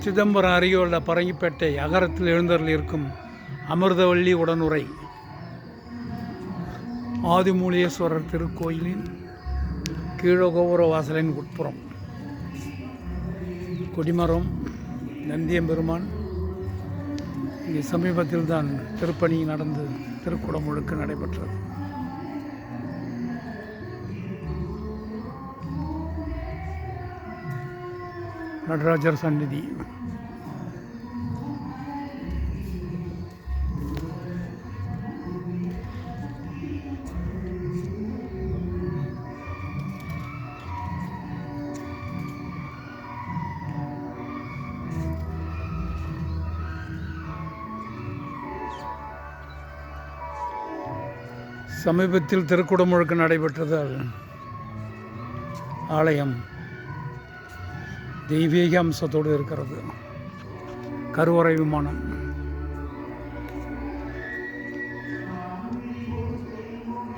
சிதம்பரம் அருகே பரங்கிப்பேட்டை அகரத்தில் எழுந்தருள் இருக்கும் அமிர்தவள்ளி உடனுரை ஆதிமூலேஸ்வரர் திருக்கோயிலின் கீழகோபுர வாசலின் உட்புறம் கொடிமரம் நந்தியம்பெருமான். இங்கே சமீபத்தில் தான் திருப்பணி நடந்து திருக்குடமுழுக்கு நடைபெற்றது. நடராஜர் சந்நிதி. சமீபத்தில் திருக்குடமுழுக்கு நடைபெற்றதால் ஆலயம் தெய்வீக அம்சத்தோடு இருக்கிறது. கருவறை விமானம்